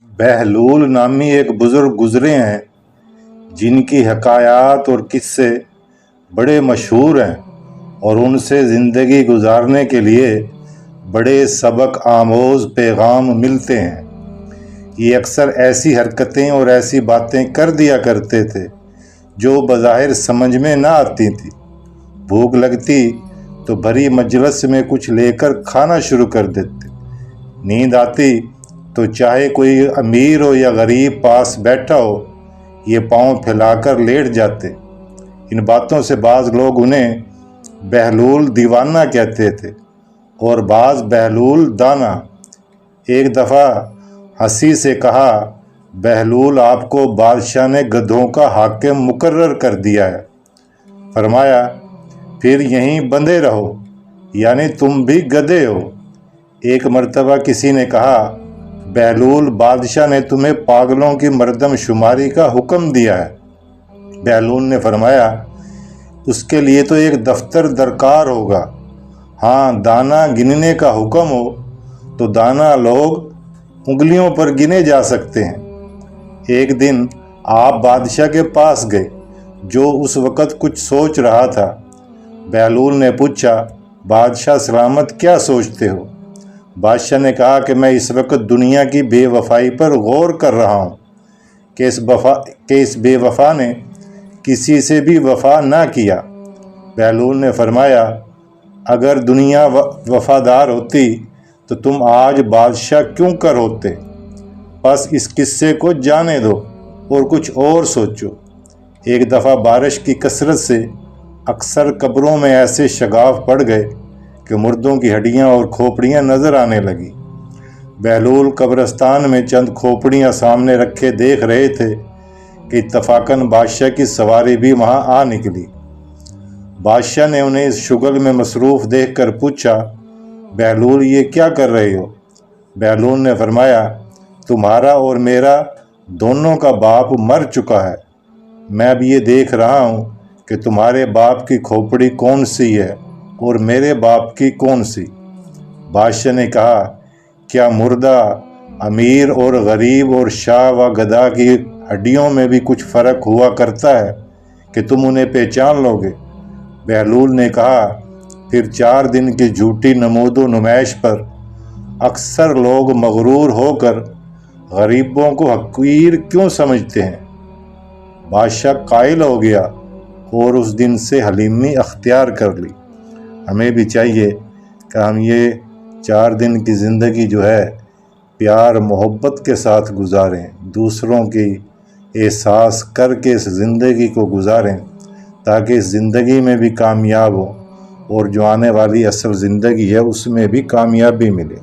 بہلول نامی ایک بزرگ گزرے ہیں جن کی حکایات اور قصے بڑے مشہور ہیں اور ان سے زندگی گزارنے کے لیے بڑے سبق آموز پیغام ملتے ہیں۔ یہ اکثر ایسی حرکتیں اور ایسی باتیں کر دیا کرتے تھے جو بظاہر سمجھ میں نہ آتی تھی۔ بھوک لگتی تو بھری مجلس میں کچھ لے کر کھانا شروع کر دیتے، نیند آتی تو چاہے کوئی امیر ہو یا غریب پاس بیٹھا ہو یہ پاؤں پھیلا کر لیٹ جاتے۔ ان باتوں سے بعض لوگ انہیں بہلول دیوانہ کہتے تھے اور بعض بہلول دانا۔ ایک دفعہ ہنسی سے کہا، بہلول آپ کو بادشاہ نے گدھوں کا حاکم مقرر کر دیا ہے۔ فرمایا، پھر یہیں بندھے رہو، یعنی تم بھی گدھے ہو۔ ایک مرتبہ کسی نے کہا، بہلول بادشاہ نے تمہیں پاگلوں کی مردم شماری کا حکم دیا ہے۔ بہلول نے فرمایا، اس کے لیے تو ایک دفتر درکار ہوگا۔ ہاں، دانا گننے کا حکم ہو تو دانا لوگ انگلیوں پر گنے جا سکتے ہیں۔ ایک دن آپ بادشاہ کے پاس گئے جو اس وقت کچھ سوچ رہا تھا۔ بہلول نے پوچھا، بادشاہ سلامت، کیا سوچتے ہو؟ بادشاہ نے کہا کہ میں اس وقت دنیا کی بے وفائی پر غور کر رہا ہوں کہ اس بے وفا نے کسی سے بھی وفا نہ کیا۔ بہلول نے فرمایا، اگر دنیا وفادار ہوتی تو تم آج بادشاہ کیوں کر ہوتے؟ بس اس قصے کو جانے دو اور کچھ اور سوچو۔ ایک دفعہ بارش کی کثرت سے اکثر قبروں میں ایسے شگاف پڑ گئے کہ مردوں کی ہڈیاں اور کھوپڑیاں نظر آنے لگی۔ بہلول قبرستان میں چند کھوپڑیاں سامنے رکھے دیکھ رہے تھے کہ اتفاقاً بادشاہ کی سواری بھی وہاں آ نکلی۔ بادشاہ نے انہیں اس شغل میں مصروف دیکھ کر پوچھا، بہلول یہ کیا کر رہے ہو؟ بہلول نے فرمایا، تمہارا اور میرا دونوں کا باپ مر چکا ہے۔ میں اب یہ دیکھ رہا ہوں کہ تمہارے باپ کی کھوپڑی کون سی ہے اور میرے باپ کی کون سی۔ بادشاہ نے کہا، کیا مردہ امیر اور غریب اور شاہ و گدھا کی ہڈیوں میں بھی کچھ فرق ہوا کرتا ہے کہ تم انہیں پہچان لو گے؟ بہلول نے کہا، پھر 4 دن کی جھوٹی نمود و نمائش پر اکثر لوگ مغرور ہو کر غریبوں کو حقیر کیوں سمجھتے ہیں؟ بادشاہ قائل ہو گیا اور اس دن سے حلیمی اختیار کر لی۔ ہمیں بھی چاہیے کہ ہم یہ 4 دن کی زندگی جو ہے پیار محبت کے ساتھ گزاریں، دوسروں کی احساس کر کے اس زندگی کو گزاریں تاکہ اس زندگی میں بھی کامیاب ہوں اور جو آنے والی اصل زندگی ہے اس میں بھی کامیابی ملے۔